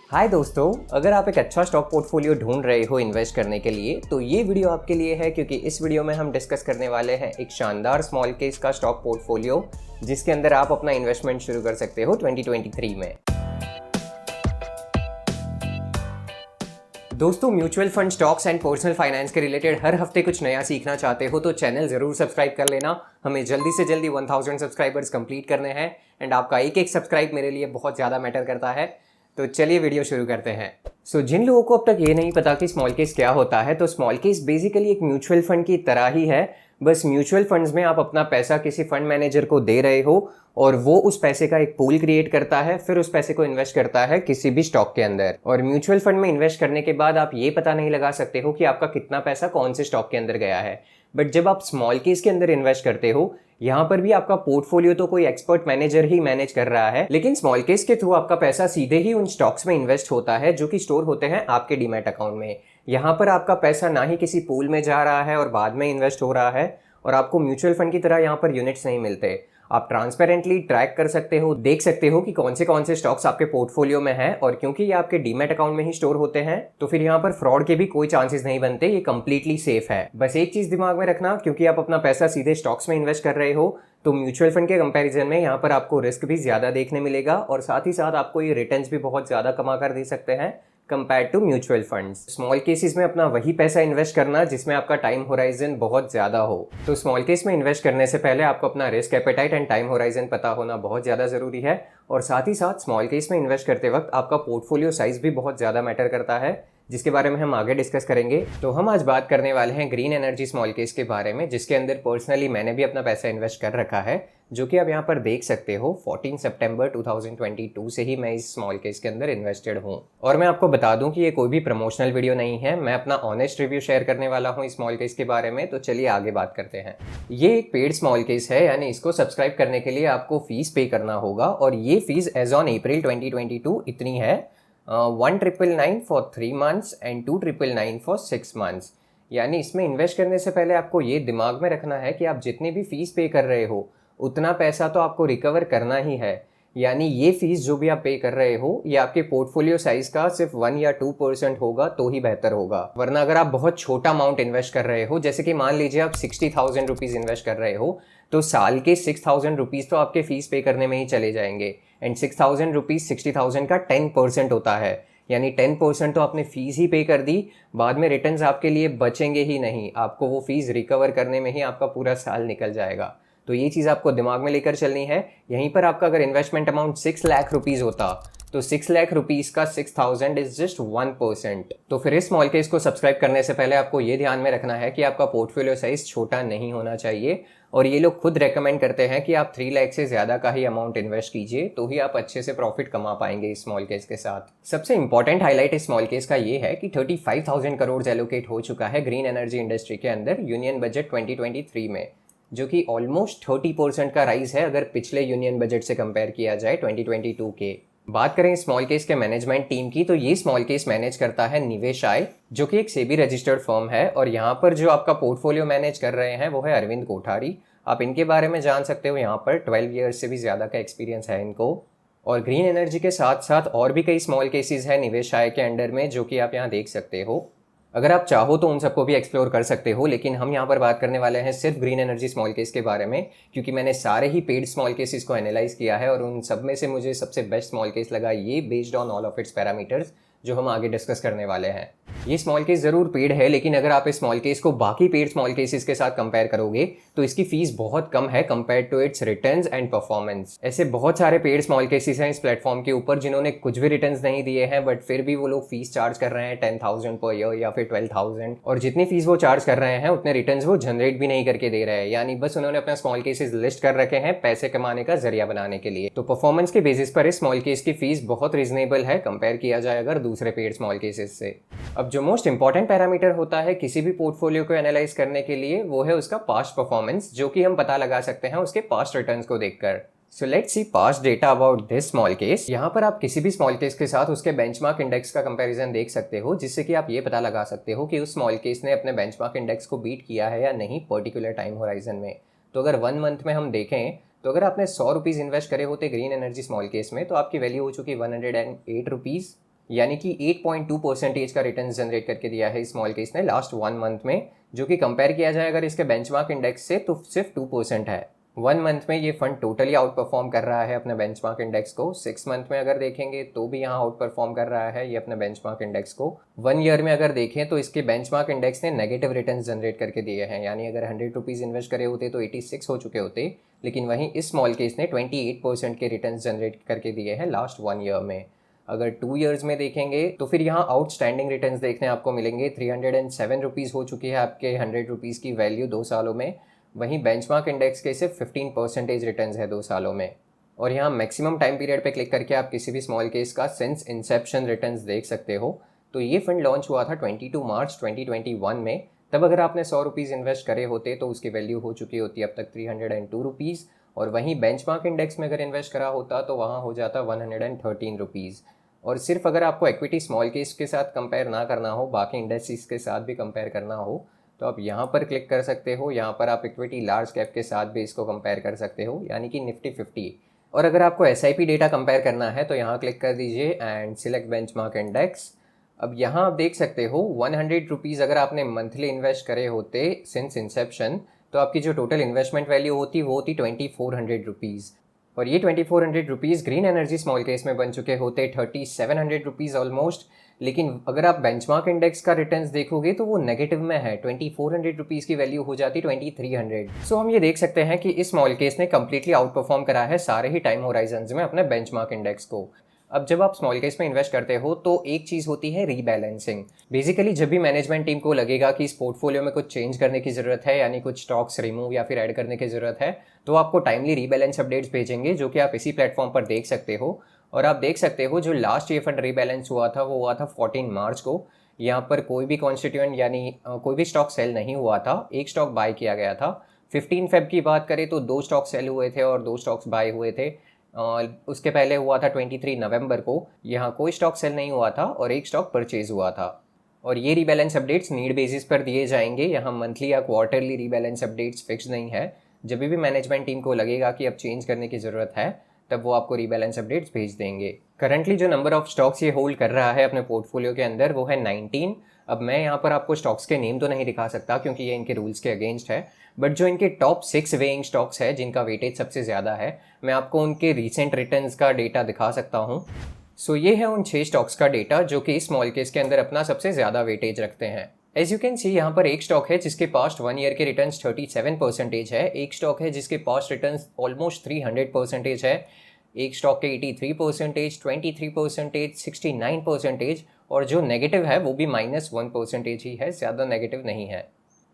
हाय दोस्तों, अगर आप एक अच्छा स्टॉक पोर्टफोलियो ढूंढ रहे हो इन्वेस्ट करने के लिए तो ये वीडियो आपके लिए है, क्योंकि इस वीडियो में हम डिस्कस करने वाले हैं एक शानदार स्मॉल केस का स्टॉक पोर्टफोलियो जिसके अंदर आप अपना इन्वेस्टमेंट शुरू कर सकते हो 2023 में। दोस्तों, mutual fund, stocks and personal finance के रिलेटेड हर हफ्ते कुछ नया सीखना चाहते हो तो चैनल जरूर सब्सक्राइब कर लेना। हमें जल्दी से जल्दी 1000 सब्सक्राइबर्स कंप्लीट करने हैं एंड आपका एक एक सब्सक्राइब मेरे लिए बहुत ज़्यादा मैटर करता है। तो चलिए वीडियो शुरू करते हैं। जिन लोगों को अब तक ये नहीं पता कि स्मॉल केस क्या होता है, तो स्मॉल केस बेसिकली एक म्यूचुअल फंड की तरह ही है। बस म्यूचुअल फंड्स में आप अपना पैसा किसी फंड मैनेजर को दे रहे हो और वो उस पैसे का एक पूल क्रिएट करता है, फिर उस पैसे को इन्वेस्ट करता है किसी भी स्टॉक के अंदर। और म्यूचुअल फंड में इन्वेस्ट करने के बाद आप ये पता नहीं लगा सकते हो कि आपका कितना पैसा कौन से स्टॉक के अंदर गया है। बट जब आप स्मॉल केस के अंदर इन्वेस्ट करते हो, यहाँ पर भी आपका पोर्टफोलियो तो कोई एक्सपर्ट मैनेजर ही मैनेज कर रहा है, लेकिन स्मॉल केस के थ्रू आपका पैसा सीधे ही उन स्टॉक्स में इन्वेस्ट होता है जो कि स्टोर होते हैं आपके डीमैट अकाउंट में। यहाँ पर आपका पैसा ना ही किसी पूल में जा रहा है और बाद में इन्वेस्ट हो रहा है, और आपको म्यूचुअल फंड की तरह यहाँ पर यूनिट्स नहीं मिलते। आप ट्रांसपेरेंटली ट्रैक कर सकते हो, देख सकते हो कि कौन से स्टॉक्स आपके पोर्टफोलियो में हैं, और क्योंकि ये आपके डीमैट अकाउंट में ही स्टोर होते हैं तो फिर यहाँ पर फ्रॉड के भी कोई चांसेस नहीं बनते। ये कंप्लीटली सेफ है। बस एक चीज दिमाग में रखना, क्योंकि आप अपना पैसा सीधे स्टॉक्स में इन्वेस्ट कर रहे हो तो म्यूचुअल फंड के कंपैरिजन में यहाँ पर आपको रिस्क भी ज्यादा देखने मिलेगा, और साथ ही साथ आपको ये रिटर्न्स भी बहुत ज्यादा कमा कर दे सकते हैं compare to mutual funds. Small cases में अपना वही पैसा इन्वेस्ट करना जिसमें आपका टाइम होराइजन बहुत ज्यादा हो। तो स्मॉल केस में इन्वेस्ट करने से पहले आपको अपना risk appetite and time horizon पता होना बहुत ज्यादा जरूरी है, और साथ ही साथ स्मॉल केस में इन्वेस्ट करते वक्त आपका पोर्टफोलियो साइज भी बहुत ज्यादा मैटर करता है, जिसके बारे में हम आगे डिस्कस करेंगे। तो हम आज बात करने वाले हैं ग्रीन एनर्जी स्मॉल केस के बारे में, जिसके अंदर पर्सनली मैंने भी अपना पैसा इन्वेस्ट कर रखा है, जो कि आप यहाँ पर देख सकते हो। 14 सितंबर 2022 से ही मैं इस स्मॉल केस के अंदर इन्वेस्टेड हूँ। और मैं आपको बता दूं कि ये कोई भी प्रमोशनल वीडियो नहीं है, मैं अपना ऑनेस्ट रिव्यू शेयर करने वाला हूँ इस स्मॉल केस के बारे में। तो चलिए आगे बात करते हैं। ये एक पेड स्मॉल केस है, यानी इसको सब्सक्राइब करने के लिए आपको फीस पे करना होगा, और ये फीस एज ऑन अप्रैल 2022 इतनी है, 1999 for 3 months and 2999 for 6 months. यानी इसमें इन्वेस्ट करने से पहले आपको ये दिमाग में रखना है कि आप जितनी भी फीस पे कर रहे हो उतना पैसा तो आपको रिकवर करना ही है। यानी ये फीस जो भी आप पे कर रहे हो ये आपके पोर्टफोलियो साइज का सिर्फ 1 या 2% होगा तो ही बेहतर होगा। वरना अगर आप बहुत छोटा अमाउंट इन्वेस्ट कर रहे हो, जैसे कि मान लीजिए आप 60,000 रुपीज इन्वेस्ट कर रहे हो, तो साल के 6,000 रुपीज तो आपके फीस पे करने में ही चले जाएंगे। एंड 6,000 रुपीज 60,000 का 10% होता है, यानी 10% तो आपने फीस ही पे कर दी, बाद में रिटर्न्स आपके लिए बचेंगे ही नहीं। आपको वो फीस रिकवर करने में ही आपका पूरा साल निकल जाएगा। तो ये चीज़ आपको दिमाग में लेकर चलनी है। यहीं पर आपका अगर इन्वेस्टमेंट अमाउंट 6 लाख रुपीज़ होता तो 6 लाख रुपीज़ का 6,000 इज जस्ट 1%। तो फिर इस स्मॉल केस को सब्सक्राइब करने से पहले आपको ये ध्यान में रखना है कि आपका पोर्टफोलियो साइज छोटा नहीं होना चाहिए, और ये लोग खुद रेकमेंड करते हैं कि आप 3 लाख से ज़्यादा का ही अमाउंट इन्वेस्ट कीजिए, तो ही आप अच्छे से प्रॉफिट कमा पाएंगे इस स्मॉल केस के साथ। सबसे इंपॉर्टेंट हाईलाइट इस स्मॉल केस का ये है कि 35,000 करोड़ एलोकेट हो चुका है ग्रीन एनर्जी इंडस्ट्री के अंदर यूनियन बजट 2023 में, जो कि ऑलमोस्ट 30% का राइज है अगर पिछले यूनियन बजट से कंपेयर किया जाए 2022 के। बात करें स्मॉल केस के मैनेजमेंट टीम की, तो ये स्मॉल केस मैनेज करता है निवेशाय, जो कि एक सेबी रजिस्टर्ड फर्म है, और यहाँ पर जो आपका पोर्टफोलियो मैनेज कर रहे हैं वो है अरविंद कोठारी। आप इनके बारे में जान सकते हो, यहाँ पर 12 ईयर्स से भी ज़्यादा का एक्सपीरियंस है इनको। और ग्रीन एनर्जी के साथ साथ और भी कई स्मॉल केसेस है निवेशाय के अंडर में, जो कि आप यहाँ देख सकते हो। अगर आप चाहो तो उन सबको भी एक्सप्लोर कर सकते हो, लेकिन हम यहाँ पर बात करने वाले हैं सिर्फ ग्रीन एनर्जी स्मॉल केस के बारे में, क्योंकि मैंने सारे ही पेड स्मॉल केसेस को एनालाइज किया है, और उन सब में से मुझे सबसे बेस्ट स्मॉल केस लगा ये, based on all of its parameters, जो हम आगे डिस्कस करने वाले हैं। ये स्मॉल केस जरूर पेड है, लेकिन अगर आप इस स्मॉल केस को बाकी पेड स्मॉल केसेस के साथ कंपेयर करोगे तो इसकी फीस बहुत कम है compare to its returns and performance. ऐसे बहुत सारे पेड स्मॉल केसेस हैं इस प्लेटफॉर्म के ऊपर जिन्होंने कुछ भी रिटर्न्स नहीं दिए हैं, बट फिर भी वो लोग फीस चार्ज कर रहे हैं 10,000 पर ईयर या फिर 12,000, और जितनी फीस वो चार्ज कर रहे हैं उतने रिटर्न्स वो जनरेट भी नहीं करके दे रहे हैं। यानी बस उन्होंने अपना स्मॉल केसेस लिस्ट कर रखे हैं पैसे कमाने का जरिया बनाने के लिए। तो परफॉर्मेंस के बेसिस पर इस स्मॉल केस की फीस बहुत रीजनेबल है कंपेयर किया जाए अगर दूसरे पेड स्मॉल केसेस से। अब जो मोस्ट इंपॉर्टेंट पैरामीटर होता है किसी भी पोर्टफोलियो को एनालाइज करने के लिए, वो है उसका पास्ट परफॉर्मेंस, जो कि हम पता लगा सकते हैं उसके पास्ट रिटर्न्स को देखकर। So let's see past data about this small case. यहाँ पर आप किसी भी स्मॉल केस के साथ उसके बेंचमार्क इंडेक्स का कंपैरिजन देख सकते हो, जिससे कि आप ये पता लगा सकते हो कि उस स्मॉल केस ने अपने बेंचमार्क इंडेक्स को बीट किया है या नहीं पर्टिकुलर टाइम होराइजन में। तो अगर 1 मंथ में हम देखें तो अगर आपने 100 रुपीज़ इन्वेस्ट करे होते ग्रीन एनर्जी स्मॉल केस में, तो आपकी वैल्यू हो चुकी 108 रुपीज़ यानी कि 8.2% का रिटर्न जनरेट करके दिया है स्मॉल केस ने लास्ट 1 मंथ में, जो कि कंपेयर किया जाए अगर इसके बेंचमार्क इंडेक्स से तो सिर्फ 2% है। 1 मंथ में ये फंड टोटली आउट परफॉर्म कर रहा है अपने बेंचमार्क इंडेक्स को। 6 मंथ में अगर देखेंगे तो भी यहाँ आउट परफॉर्म कर रहा है ये अपने बेंचमार्क इंडेक्स को। 1 ईयर में अगर देखें तो इसके बेंचमार्क इंडेक्स ने नेगेटिव रिटर्न जनरेट करके दिए हैं, यानी अगर 100 रुपीज़ इन्वेस्ट करे होते तो 86 हो चुके होते, लेकिन वहीं इस स्मॉल केस ने 28% के रिटर्न जनरेट करके दिए हैं लास्ट 1 ईयर में। अगर 2 ईयर्स में देखेंगे तो फिर यहाँ आउटस्टैंडिंग रिटर्न्स देखने आपको मिलेंगे। 307 रुपीज़ हो चुकी है आपके 100 रुपीज़ की वैल्यू 2 सालों में। वहीं बेंचमार्क इंडेक्स के सिर्फ 15% रिटर्न्स है 2 सालों में। और यहाँ मैक्सिमम टाइम पीरियड पे क्लिक करके आप किसी भी स्मॉल केस का सिंस इंसेप्शन रिटर्न्स देख सकते हो। तो ये फंड लॉन्च हुआ था 22 मार्च 2021 में। तब अगर आपने 100 रुपीज़ इन्वेस्ट करे होते तो उसकी वैल्यू हो चुकी होती अब तक 302 रुपीज़, और वहीं बेंचमार्क इंडेक्स में अगर इन्वेस्ट करा होता तो वहाँ हो जाता 113 रुपीज़। और सिर्फ अगर आपको इक्विटी स्मॉल केस के साथ कंपेयर ना करना हो, बाकी इंडस्ट्रीज के साथ भी कंपेयर करना हो, तो आप यहाँ पर क्लिक कर सकते हो। यहाँ पर आप इक्विटी लार्ज कैप के साथ भी इसको कंपेयर कर सकते हो, यानी कि निफ्टी 50। और अगर आपको SIP डेटा कंपेयर करना है तो यहाँ क्लिक कर दीजिए एंड सिलेक्ट बेंचमार्क इंडेक्स। अब यहाँ आप देख सकते हो 100 रुपीज़ अगर आपने मंथली इन्वेस्ट करे होते सिंस इंसेप्शन, तो आपकी जो टोटल इन्वेस्टमेंट वैल्यू होती वो होती 2400 रुपीज़। और ये 2400 rupees green energy small case में बन चुके होते 3700 रुपीज़ ऑलमोस्ट। लेकिन अगर आप बेंचमार्क इंडेक्स का रिटर्न्स देखोगे तो वो नेगेटिव में है। 2400 रुपीज़ की वैल्यू हो जाती 2300। सो हम ये देख सकते हैं कि इस स्मॉल केस ने कम्प्लीटली आउट परफॉर्म करा है सारे ही टाइम होराइजन्स में अपने बेंचमार्क इंडेक्स को। अब जब आप स्मॉल केस में इन्वेस्ट करते हो तो एक चीज़ होती है रीबैलेंसिंग। बेसिकली जब भी मैनेजमेंट टीम को लगेगा कि इस पोर्टफोलियो में कुछ चेंज करने की ज़रूरत है, यानी कुछ स्टॉक्स रिमूव या फिर ऐड करने की ज़रूरत है, तो आपको टाइमली रीबैलेंस अपडेट्स भेजेंगे, जो कि आप इसी प्लेटफॉर्म पर देख सकते हो। और आप देख सकते हो जो लास्ट ये फंड रीबैलेंस हुआ था वो हुआ था 14 मार्च को। यहाँ पर कोई भी कॉन्स्टिट्यूएंट यानी कोई भी स्टॉक सेल नहीं हुआ था, एक स्टॉक बाय किया गया था। 15 फेब की बात करें तो 2 स्टॉक सेल हुए थे और 2 स्टॉक्स बाय हुए थे। उसके पहले हुआ था 23 नवंबर को, यहाँ कोई स्टॉक सेल नहीं हुआ था और एक स्टॉक परचेज हुआ था। और ये रीबैलेंस अपडेट्स नीड बेसिस पर दिए जाएंगे, यहाँ मंथली या क्वार्टरली रीबैलेंस अपडेट्स फिक्स नहीं है। जब भी मैनेजमेंट टीम को लगेगा कि अब चेंज करने की ज़रूरत है तब वो आपको रीबैलेंस अपडेट्स भेज देंगे। करंटली जो नंबर ऑफ स्टॉक्स ये होल्ड कर रहा है अपने पोर्टफोलियो के अंदर वो है 19। अब मैं यहाँ पर आपको स्टॉक्स के नेम तो नहीं दिखा सकता क्योंकि ये इनके रूल्स के अगेंस्ट है, बट जो इनके टॉप 6 वेइंग स्टॉक्स है जिनका वेटेज सबसे ज़्यादा है, मैं आपको उनके रीसेंट रिटर्न्स का डेटा दिखा सकता हूँ। सो ये है उन 6 स्टॉक्स का डेटा जो कि स्मॉल केस के अंदर अपना सबसे ज़्यादा वेटेज रखते हैं। एज यू कैन सी यहाँ पर एक स्टॉक है जिसके पास्ट 1 ईयर के रिटर्न्स 37% है, एक स्टॉक है जिसके पास्ट रिटर्न्स ऑलमोस्ट 300% है, एक स्टॉक के 83%, 23%, 69%, और जो नेगेटिव है वो भी -1% ही है, ज़्यादा नेगेटिव नहीं है।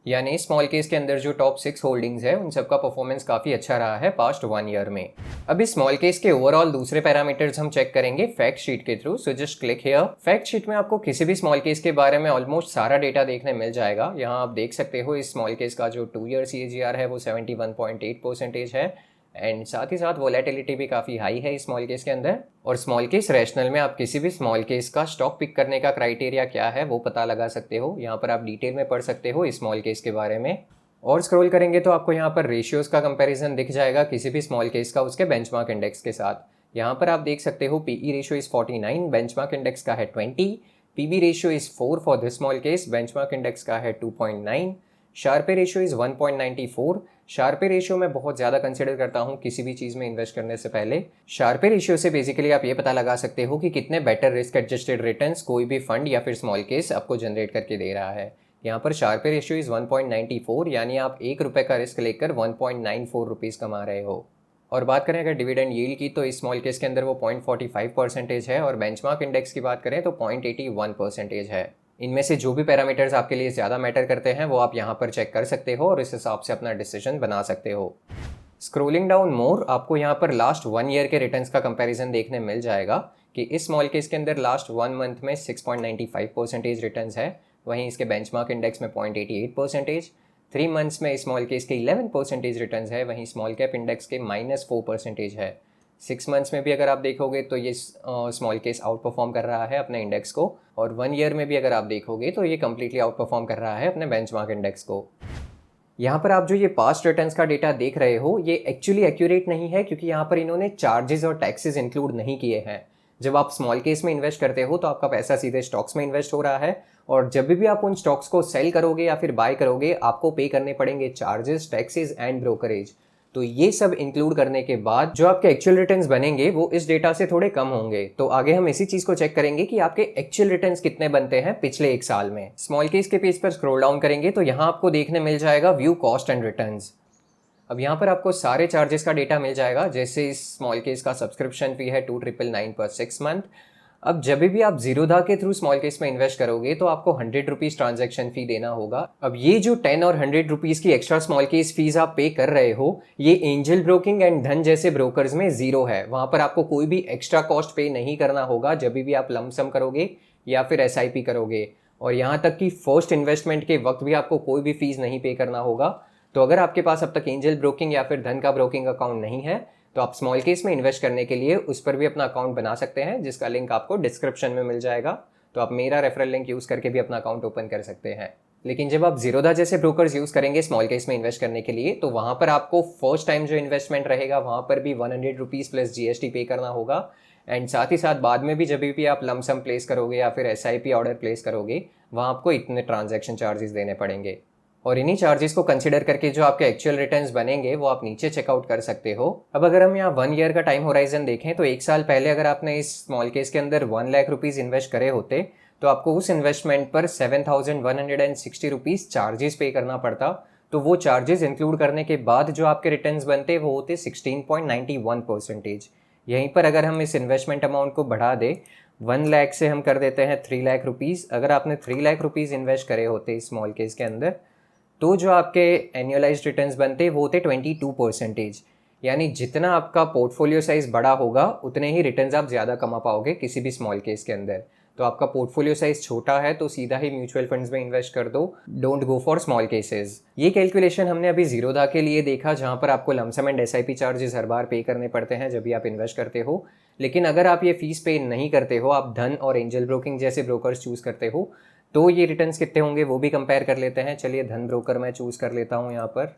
यानी स्मॉल केस के अंदर जो टॉप 6 होल्डिंग्स है उन सबका परफॉर्मेंस काफ़ी अच्छा रहा है पास्ट 1 ईयर में। अब इस स्मॉल केस के ओवरऑल दूसरे पैरामीटर्स हम चेक करेंगे फैक्ट शीट के through. So just click here. Fact sheet में आपको किसी भी स्मॉल केस के बारे में ऑलमोस्ट सारा डेटा देखने मिल जाएगा। यहाँ आप देख सकते हो इस स्मॉल केस का जो 2 ईयर CAGR है वो 71.8% है, एंड साथ ही साथ वोलेटिलिटी भी काफ़ी हाई है इस स्मॉल केस के अंदर। और स्मॉल केस रैशनल में आप किसी भी स्मॉल केस का स्टॉक पिक करने का क्राइटेरिया क्या है वो पता लगा सकते हो। यहाँ पर आप डिटेल में पढ़ सकते हो इस स्मॉल केस के बारे में। और स्क्रॉल करेंगे तो आपको यहाँ पर रेशियोज़ का कंपैरिजन दिख जाएगा किसी भी स्मॉल केस का उसके बेंचमार्क इंडेक्स के साथ। यहाँ पर आप देख सकते हो PE ratio is 49, benchmark index का है 20। PB ratio is 4 for this small case, benchmark index का है 2.9। Sharpe ratio is 1.94। Sharpe ratio मैं बहुत ज़्यादा कंसिडर करता हूँ किसी भी चीज़ में इन्वेस्ट करने से पहले। शार्पे रेशियो से बेसिकली आप ये पता लगा सकते हो कि कितने बेटर रिस्क एडजस्टेड रिटर्न्स कोई भी फंड या फिर स्मॉल केस आपको जनरेट करके दे रहा है। यहाँ पर शार्पे रेशियो इज़ 1.94, यानी आप ₹1 का रिस्क लेकर 1.94 रुपीज़ कमा रहे हो। और बात करें अगर डिविडेंड यील्ड की तो इस स्मॉल केस के अंदर वो 0.45% है, और बेंचमार्क इंडेक्स की बात करें तो 0.81% है। इनमें से जो भी पैरामीटर्स आपके लिए ज़्यादा मैटर करते हैं वो आप यहाँ पर चेक कर सकते हो और इस हिसाब से अपना डिसीजन बना सकते हो। स्क्रोलिंग डाउन मोर, आपको यहाँ पर लास्ट 1 ईयर के रिटर्न्स का कंपैरिजन देखने मिल जाएगा कि इस स्मॉल केस के अंदर लास्ट 1 मंथ में 6.95% रिटर्न्स है, वहीं इसके बेंचमार्क इंडेक्स में 0.88%। 3 मंथ्स में स्मॉल केस के 11% रिटर्न्स है, वहीं स्मॉल कैप इंडेक्स के -4% है। 6 मंथ्स में भी अगर आप देखोगे तो ये स्मॉल केस आउट परफॉर्म कर रहा है अपने इंडेक्स को, और 1 ईयर में भी अगर आप देखोगे तो ये कम्प्लीटली आउट परफॉर्म कर रहा है अपने बेंचमार्क इंडेक्स को। यहाँ पर आप जो ये पास्ट रिटर्न्स का डेटा देख रहे हो ये एक्चुअली एक्यूरेट नहीं है, क्योंकि यहाँ पर इन्होंने चार्जेस और टैक्सेस इंक्लूड नहीं किए हैं। जब आप स्मॉल केस में इन्वेस्ट करते हो तो आपका पैसा सीधे स्टॉक्स में इन्वेस्ट हो रहा है, और जब भी आप उन स्टॉक्स को सेल करोगे या फिर बाय करोगे आपको पे करने पड़ेंगे चार्जेस, टैक्सेस एंड ब्रोकरेज। तो ये सब इंक्लूड करने के बाद जो आपके एक्चुअल रिटर्न्स बनेंगे वो इस डेटा से थोड़े कम होंगे। तो आगे हम इसी चीज को चेक करेंगे कि आपके एक्चुअल रिटर्न्स कितने बनते हैं पिछले एक साल में। स्मॉल केस के पेज पर स्क्रॉल डाउन करेंगे तो यहाँ आपको देखने मिल जाएगा व्यू कॉस्ट एंड रिटर्न्स। अब यहाँ पर आपको सारे चार्जेस का डेटा मिल जाएगा, जैसे इस स्मॉल केस का सब्सक्रिप्शन फी है 2999 पर 6 मंथ। अब जब भी आप जीरोधा के थ्रू स्मॉल केस में इन्वेस्ट करोगे तो आपको 100 रुपीज़ ट्रांजैक्शन फी देना होगा। अब ये जो 10 और 100 रुपीज़ की एक्स्ट्रा स्मॉल केस फीस आप पे कर रहे हो, ये एंजल ब्रोकिंग एंड धन जैसे ब्रोकर्स में जीरो है। वहाँ पर आपको कोई भी एक्स्ट्रा कॉस्ट पे नहीं करना होगा जब भी आप लमसम करोगे या फिर SIP करोगे। और यहाँ तक कि फर्स्ट इन्वेस्टमेंट के वक्त भी आपको कोई भी फीस नहीं पे करना होगा। तो अगर आपके पास अब तक एंजल ब्रोकिंग या फिर धन का ब्रोकिंग अकाउंट नहीं है तो आप स्मॉल केस में इन्वेस्ट करने के लिए उस पर भी अपना अकाउंट बना सकते हैं, जिसका लिंक आपको डिस्क्रिप्शन में मिल जाएगा। तो आप मेरा रेफरल लिंक यूज़ करके भी अपना अकाउंट ओपन कर सकते हैं। लेकिन जब आप जीरोधा जैसे ब्रोकर्स यूज़ करेंगे स्मॉल केस में इन्वेस्ट करने के लिए तो वहाँ पर आपको फर्स्ट टाइम जो इन्वेस्टमेंट रहेगा वहाँ पर भी 100 रुपीज़ प्लस GST पे करना होगा। एंड साथ ही साथ बाद में भी जब भी आप लमसम प्लेस करोगे या फिर SIP ऑर्डर प्लेस करोगे वहाँ आपको इतने ट्रांजैक्शन चार्जेस देने पड़ेंगे। और इन्हीं चार्जेस को कंसिडर करके जो आपके एक्चुअल रिटर्न्स बनेंगे वो आप नीचे चेकआउट कर सकते हो। अब अगर हम यहाँ 1 ईयर का टाइम होराइजन देखें तो 1 साल पहले अगर आपने इस स्मॉल केस के अंदर 1 लाख रुपीज़ इन्वेस्ट करे होते तो आपको उस इन्वेस्टमेंट पर 7,160 रुपीज़ चार्जेस पे करना पड़ता। तो वो चार्जेस इंक्लूड करने के बाद जो आपके रिटर्न्स बनते वो होते 16.91%। यहीं पर अगर हम इस इन्वेस्टमेंट अमाउंट को बढ़ा दें 1 लाख से हम कर देते हैं 3 लाख रुपीज़। अगर आपने 3 लाख रुपीज़ इन्वेस्ट करे होते इस स्मॉल केस के अंदर तो जो आपके एनुअलाइज्ड रिटर्न्स बनते वो होते 22%। यानी जितना आपका पोर्टफोलियो साइज़ बड़ा होगा उतने ही रिटर्न्स आप ज़्यादा कमा पाओगे किसी भी स्मॉल केस के अंदर। तो आपका पोर्टफोलियो साइज़ छोटा है तो सीधा ही म्यूचुअल फंड्स में इन्वेस्ट कर दो, don't go for small cases. ये कैलकुलेशन हमने अभी जीरोधा के लिए देखा जहाँ पर आपको लमसम एंड SIP चार्जेस हर बार पे करने पड़ते हैं जब भी आप इन्वेस्ट करते हो। लेकिन अगर आप ये फीस पे नहीं करते हो, आप धन और एंजल ब्रोकिंग जैसे ब्रोकर्स चूज़ करते हो तो ये रिटर्न्स कितने होंगे वो भी कंपेयर कर लेते हैं। चलिए धन ब्रोकर मैं चूज़ कर लेता हूँ यहाँ पर।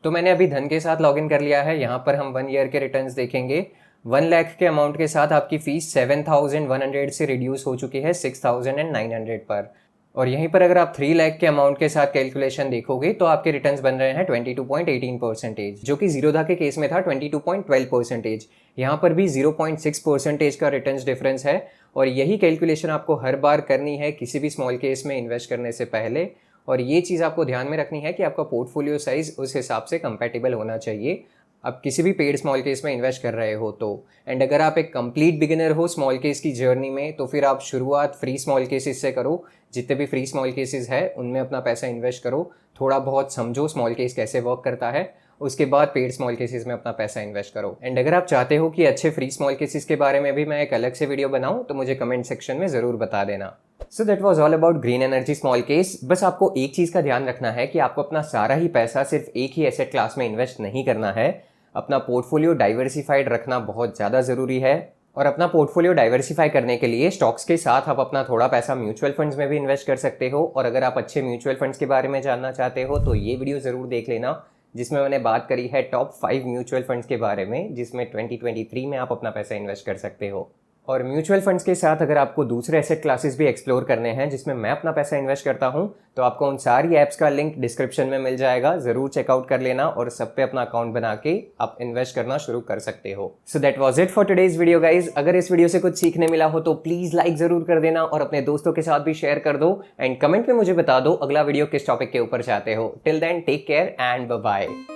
तो मैंने अभी धन के साथ लॉगिन कर लिया है। यहाँ पर हम 1 ईयर के रिटर्न्स देखेंगे। 1 लाख के अमाउंट के साथ आपकी फ़ीस 7,100 से रिड्यूस हो चुकी है 6,900 पर। और यहीं पर अगर आप 3 लाख के अमाउंट के साथ कैलकुलेशन देखोगे तो आपके रिटर्न्स बन रहे हैं 22.18%, जो कि जीरोधा के केस में था 22.12%। यहाँ पर भी 0.6% का रिटर्न्स डिफरेंस है। और यही कैलकुलेशन आपको हर बार करनी है किसी भी स्मॉल केस में इन्वेस्ट करने से पहले। और ये चीज़ आपको ध्यान में रखनी है कि आपका पोर्टफोलियो साइज़ उस हिसाब से कंपैटिबल होना चाहिए आप किसी भी पेड स्मॉल केस में इन्वेस्ट कर रहे हो तो। एंड अगर आप एक कंप्लीट बिगिनर हो स्मॉल केस की जर्नी में तो फिर आप शुरुआत फ्री स्मॉल केसेस से करो। जितने भी फ्री स्मॉल केसेस है उनमें अपना पैसा इन्वेस्ट करो, थोड़ा बहुत समझो स्मॉल केस कैसे वर्क करता है, उसके बाद पेड स्मॉल केसेस में अपना पैसा इन्वेस्ट करो। एंड अगर आप चाहते हो कि अच्छे फ्री स्मॉल केसेस के बारे में भी मैं एक अलग से वीडियो बनाऊं तो मुझे कमेंट सेक्शन में ज़रूर बता देना। So that was all about green energy small case. बस आपको एक चीज़ का ध्यान रखना है कि आपको अपना सारा ही पैसा सिर्फ एक ही एसेट क्लास में इन्वेस्ट नहीं करना है। अपना पोर्टफोलियो डाइवर्सिफाइड रखना बहुत ज़्यादा ज़रूरी है। और अपना पोर्टफोलियो डाइवर्सिफाई करने के लिए स्टॉक्स के साथ आप अपना थोड़ा पैसा म्यूचुअल फंड्स में भी इन्वेस्ट कर सकते हो। और अगर आप अच्छे म्यूचुअल फंड्स के बारे में जानना चाहते हो तो ये वीडियो ज़रूर देख लेना, जिसमें मैंने बात करी है टॉप 5 म्यूचुअल फंड्स के बारे में, जिसमें 2023 में आप अपना पैसा इन्वेस्ट कर सकते हो। और म्यूचुअल फंड्स के साथ अगर आपको दूसरे एसेट क्लासेस भी एक्सप्लोर करने हैं जिसमें मैं अपना पैसा इन्वेस्ट करता हूं, तो आपको उन सारी ऐप्स का लिंक डिस्क्रिप्शन में मिल जाएगा। ज़रूर चेकआउट कर लेना और सब पे अपना अकाउंट बना के आप इन्वेस्ट करना शुरू कर सकते हो। So that was it for today's video guys. अगर इस वीडियो से कुछ सीखने मिला हो तो प्लीज़ लाइक ज़रूर कर देना और अपने दोस्तों के साथ भी शेयर कर दो। एंड कमेंट में मुझे बता दो अगला वीडियो किस टॉपिक के ऊपर चाहते हो। Till then take care and bye bye.